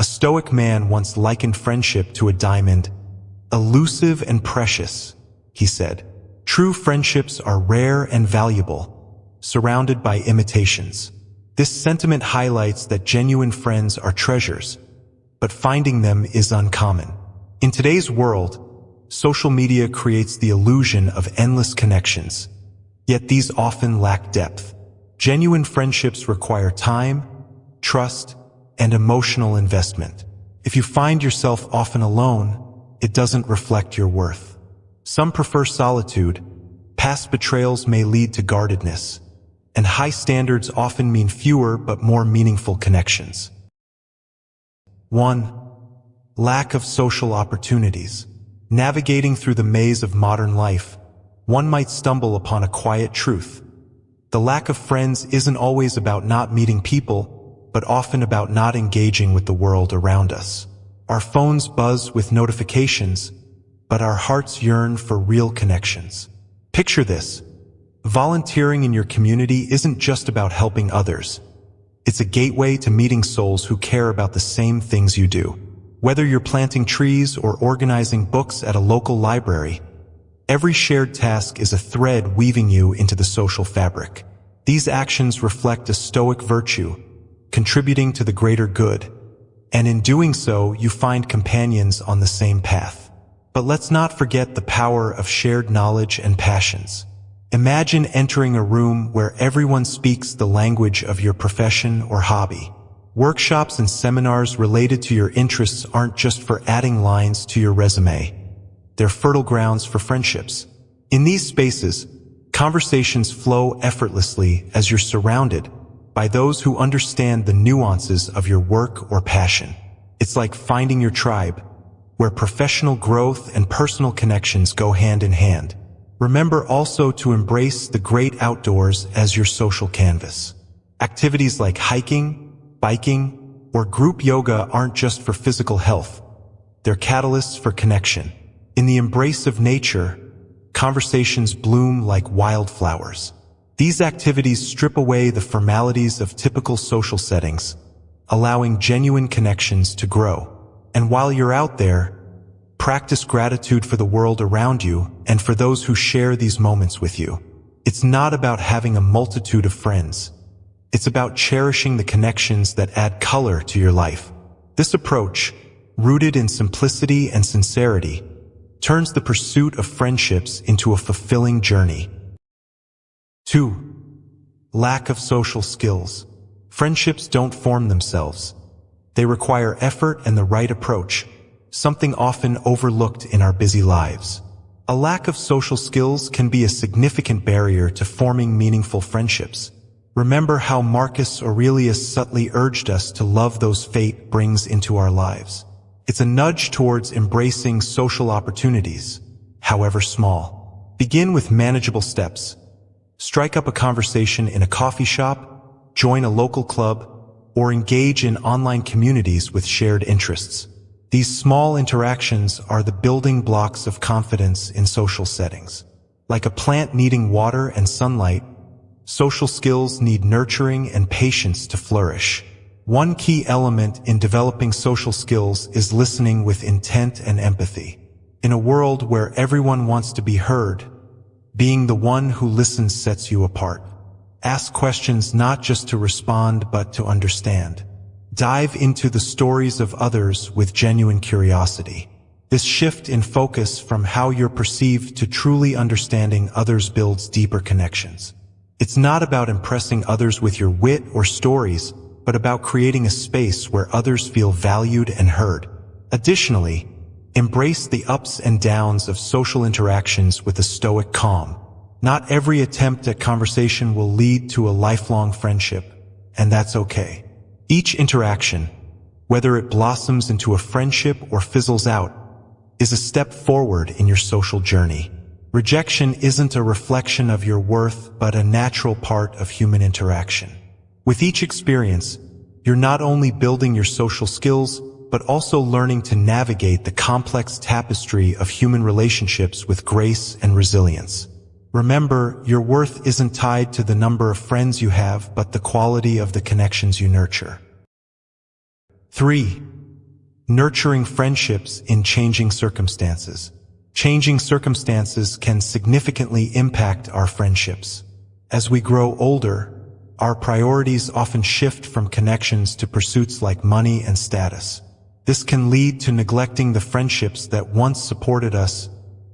A Stoic man once likened friendship to a diamond, elusive and precious, he said. True friendships are rare and valuable, surrounded by imitations. This sentiment highlights that genuine friends are treasures, but finding them is uncommon. In today's world, social media creates the illusion of endless connections, yet these often lack depth. Genuine friendships require time, trust, and emotional investment. If you find yourself often alone, it doesn't reflect your worth. Some prefer solitude, past betrayals may lead to guardedness, and high standards often mean fewer but more meaningful connections. 1. Lack of social opportunities. Navigating through the maze of modern life, one might stumble upon a quiet truth. The lack of friends isn't always about not meeting people, but often about not engaging with the world around us. Our phones buzz with notifications, but our hearts yearn for real connections. Picture this. Volunteering in your community isn't just about helping others. It's a gateway to meeting souls who care about the same things you do. Whether you're planting trees or organizing books at a local library, every shared task is a thread weaving you into the social fabric. These actions reflect a Stoic virtue, contributing to the greater good, and in doing so, you find companions on the same path. But let's not forget the power of shared knowledge and passions. Imagine entering a room where everyone speaks the language of your profession or hobby. Workshops and seminars related to your interests aren't just for adding lines to your resume. They're fertile grounds for friendships. In these spaces, conversations flow effortlessly as you're surrounded by those who understand the nuances of your work or passion. It's like finding your tribe, where professional growth and personal connections go hand in hand. Remember also to embrace the great outdoors as your social canvas. Activities like hiking, biking, or group yoga aren't just for physical health. They're catalysts for connection. In the embrace of nature, conversations bloom like wildflowers. These activities strip away the formalities of typical social settings, allowing genuine connections to grow. And while you're out there, practice gratitude for the world around you and for those who share these moments with you. It's not about having a multitude of friends. It's about cherishing the connections that add color to your life. This approach, rooted in simplicity and sincerity, turns the pursuit of friendships into a fulfilling journey. 2. Lack of social skills. Friendships don't form themselves. They require effort and the right approach, something often overlooked in our busy lives. A lack of social skills can be a significant barrier to forming meaningful friendships. Remember how Marcus Aurelius subtly urged us to love those fate brings into our lives. It's a nudge towards embracing social opportunities, however small. Begin with manageable steps. Strike up a conversation in a coffee shop, join a local club, or engage in online communities with shared interests. These small interactions are the building blocks of confidence in social settings. Like a plant needing water and sunlight, social skills need nurturing and patience to flourish. One key element in developing social skills is listening with intent and empathy. In a world where everyone wants to be heard, being the one who listens sets you apart. Ask questions not just to respond but to understand. Dive into the stories of others with genuine curiosity. This shift in focus from how you're perceived to truly understanding others builds deeper connections. It's not about impressing others with your wit or stories, but about creating a space where others feel valued and heard. Additionally, embrace the ups and downs of social interactions with a stoic calm. Not every attempt at conversation will lead to a lifelong friendship, and that's okay. Each interaction, whether it blossoms into a friendship or fizzles out, is a step forward in your social journey. Rejection isn't a reflection of your worth, but a natural part of human interaction. With each experience, you're not only building your social skills, but also learning to navigate the complex tapestry of human relationships with grace and resilience. Remember, your worth isn't tied to the number of friends you have, but the quality of the connections you nurture. 3. Nurturing friendships in changing circumstances. Changing circumstances can significantly impact our friendships. As we grow older, our priorities often shift from connections to pursuits like money and status. This can lead to neglecting the friendships that once supported us,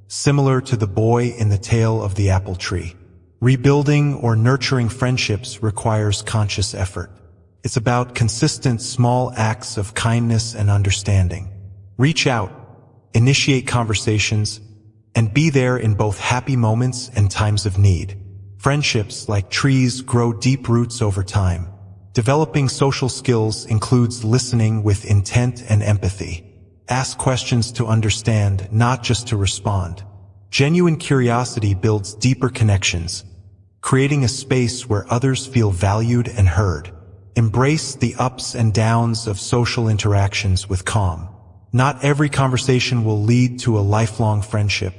similar to the boy in the tale of the apple tree. Rebuilding or nurturing friendships requires conscious effort. It's about consistent small acts of kindness and understanding. Reach out, initiate conversations, and be there in both happy moments and times of need. Friendships, like trees, grow deep roots over time. Developing social skills includes listening with intent and empathy. Ask questions to understand, not just to respond. Genuine curiosity builds deeper connections, creating a space where others feel valued and heard. Embrace the ups and downs of social interactions with calm. Not every conversation will lead to a lifelong friendship,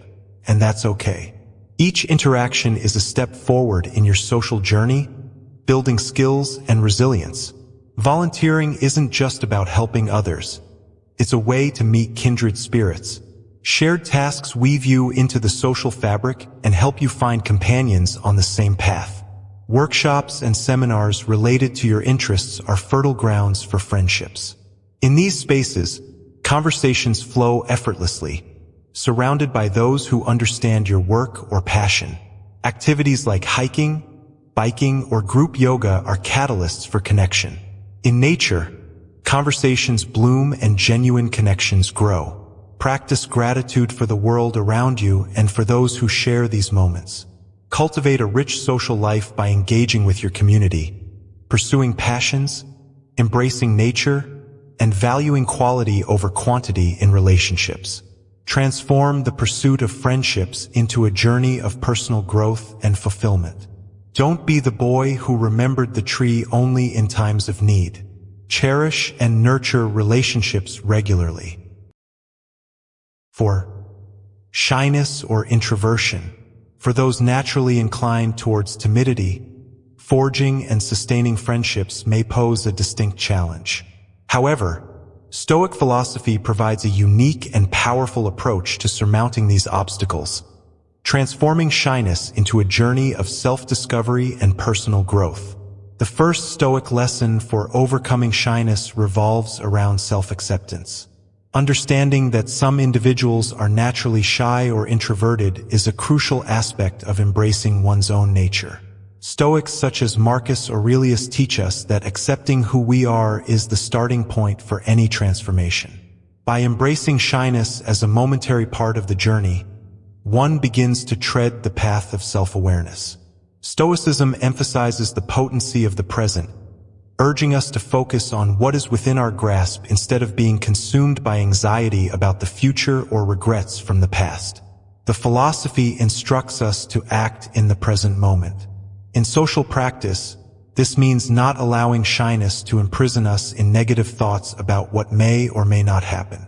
and that's okay. Each interaction is a step forward in your social journey, building skills and resilience. Volunteering isn't just about helping others. It's a way to meet kindred spirits. Shared tasks weave you into the social fabric and help you find companions on the same path. Workshops and seminars related to your interests are fertile grounds for friendships. In these spaces, conversations flow effortlessly, surrounded by those who understand your work or passion. Activities like hiking, biking, or group yoga are catalysts for connection. In nature, conversations bloom and genuine connections grow. Practice gratitude for the world around you and for those who share these moments. Cultivate a rich social life by engaging with your community, pursuing passions, embracing nature, and valuing quality over quantity in relationships. Transform the pursuit of friendships into a journey of personal growth and fulfillment. Don't be the boy who remembered the tree only in times of need. Cherish and nurture relationships regularly. 4. Shyness or introversion. For those naturally inclined towards timidity, forging and sustaining friendships may pose a distinct challenge. However, Stoic philosophy provides a unique and powerful approach to surmounting these obstacles, transforming shyness into a journey of self-discovery and personal growth. The first Stoic lesson for overcoming shyness revolves around self-acceptance. Understanding that some individuals are naturally shy or introverted is a crucial aspect of embracing one's own nature. Stoics such as Marcus Aurelius teach us that accepting who we are is the starting point for any transformation. By embracing shyness as a momentary part of the journey, one begins to tread the path of self-awareness. Stoicism emphasizes the potency of the present, urging us to focus on what is within our grasp instead of being consumed by anxiety about the future or regrets from the past. The philosophy instructs us to act in the present moment. In social practice, this means not allowing shyness to imprison us in negative thoughts about what may or may not happen.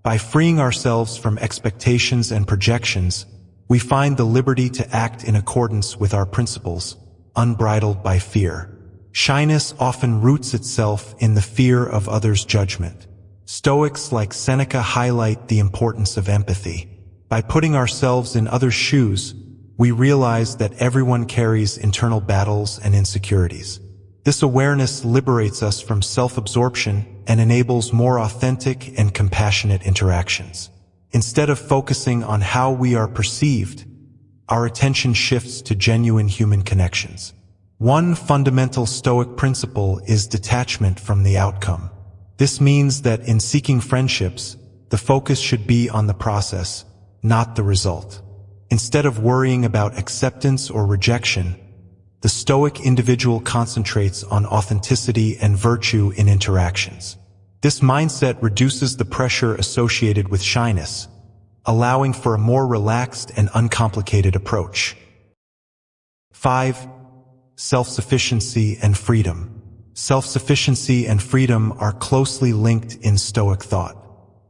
By freeing ourselves from expectations and projections, we find the liberty to act in accordance with our principles, unbridled by fear. Shyness often roots itself in the fear of others' judgment. Stoics like Seneca highlight the importance of empathy. By putting ourselves in others' shoes, we realize that everyone carries internal battles and insecurities. This awareness liberates us from self-absorption and enables more authentic and compassionate interactions. Instead of focusing on how we are perceived, our attention shifts to genuine human connections. One fundamental Stoic principle is detachment from the outcome. This means that in seeking friendships, the focus should be on the process, not the result. Instead of worrying about acceptance or rejection, the Stoic individual concentrates on authenticity and virtue in interactions. This mindset reduces the pressure associated with shyness, allowing for a more relaxed and uncomplicated approach. 5. Self-Sufficiency and Freedom. Self-sufficiency and freedom are closely linked in Stoic thought.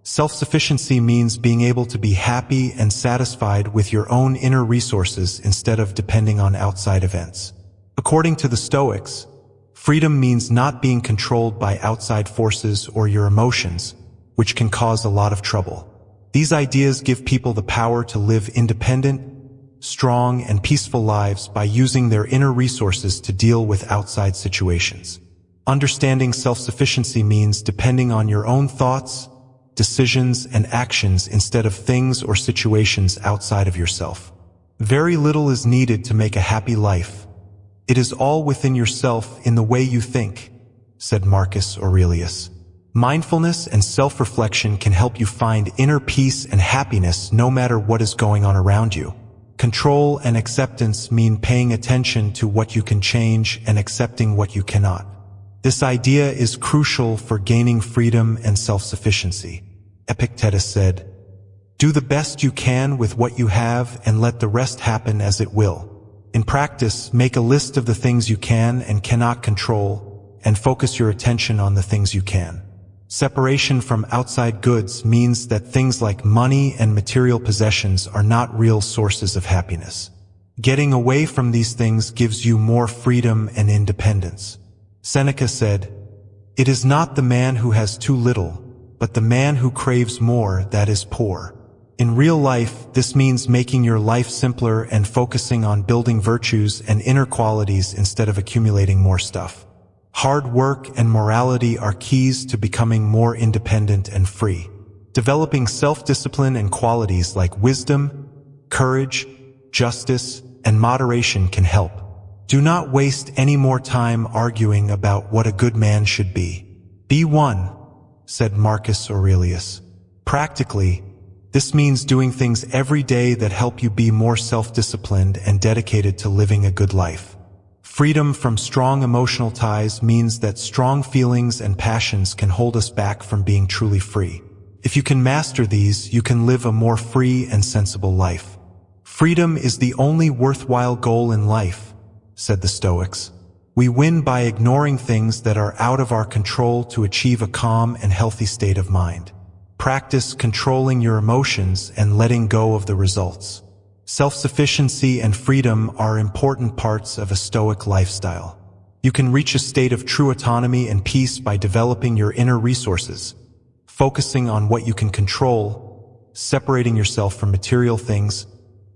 Self-sufficiency means being able to be happy and satisfied with your own inner resources instead of depending on outside events. According to the Stoics, freedom means not being controlled by outside forces or your emotions, which can cause a lot of trouble. These ideas give people the power to live independent, strong, and peaceful lives by using their inner resources to deal with outside situations. Understanding self-sufficiency means depending on your own thoughts, decisions, and actions instead of things or situations outside of yourself. Very little is needed to make a happy life. It is all within yourself in the way you think, said Marcus Aurelius. Mindfulness and self-reflection can help you find inner peace and happiness no matter what is going on around you. Control and acceptance mean paying attention to what you can change and accepting what you cannot. This idea is crucial for gaining freedom and self-sufficiency. Epictetus said, "Do the best you can with what you have and let the rest happen as it will." In practice, make a list of the things you can and cannot control and focus your attention on the things you can. Separation from outside goods means that things like money and material possessions are not real sources of happiness. Getting away from these things gives you more freedom and independence. Seneca said, "It is not the man who has too little, but the man who craves more that is poor." In real life, this means making your life simpler and focusing on building virtues and inner qualities instead of accumulating more stuff. Hard work and morality are keys to becoming more independent and free. Developing self-discipline and qualities like wisdom, courage, justice, and moderation can help. Do not waste any more time arguing about what a good man should be. Be one, said Marcus Aurelius. Practically, this means doing things every day that help you be more self-disciplined and dedicated to living a good life. Freedom from strong emotional ties means that strong feelings and passions can hold us back from being truly free. If you can master these, you can live a more free and sensible life. Freedom is the only worthwhile goal in life, said the Stoics. We win by ignoring things that are out of our control to achieve a calm and healthy state of mind. Practice controlling your emotions and letting go of the results. Self-sufficiency and freedom are important parts of a Stoic lifestyle. You can reach a state of true autonomy and peace by developing your inner resources, focusing on what you can control, separating yourself from material things,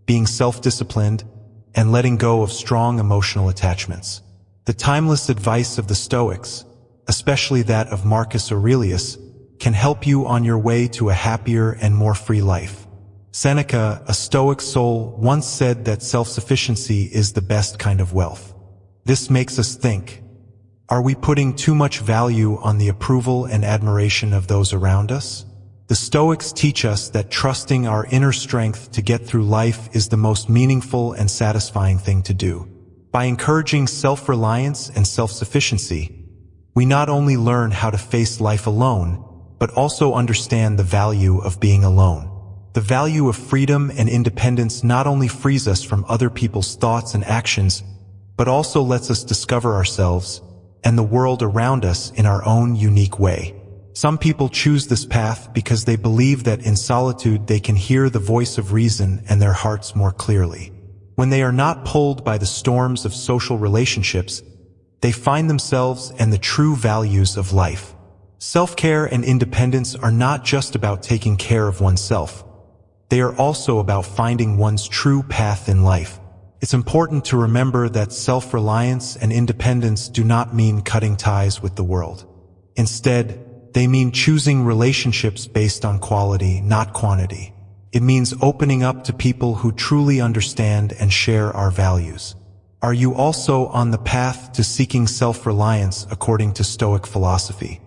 being self-disciplined, and letting go of strong emotional attachments. The timeless advice of the Stoics, especially that of Marcus Aurelius, can help you on your way to a happier and more free life. Seneca, a Stoic soul, once said that self-sufficiency is the best kind of wealth. This makes us think, are we putting too much value on the approval and admiration of those around us? The Stoics teach us that trusting our inner strength to get through life is the most meaningful and satisfying thing to do. By encouraging self-reliance and self-sufficiency, we not only learn how to face life alone, but also understand the value of being alone. The value of freedom and independence not only frees us from other people's thoughts and actions, but also lets us discover ourselves and the world around us in our own unique way. Some people choose this path because they believe that in solitude they can hear the voice of reason and their hearts more clearly. When they are not pulled by the storms of social relationships, they find themselves and the true values of life. Self-care and independence are not just about taking care of oneself. They are also about finding one's true path in life. It's important to remember that self-reliance and independence do not mean cutting ties with the world. Instead, they mean choosing relationships based on quality, not quantity. It means opening up to people who truly understand and share our values. Are you also on the path to seeking self-reliance according to Stoic philosophy?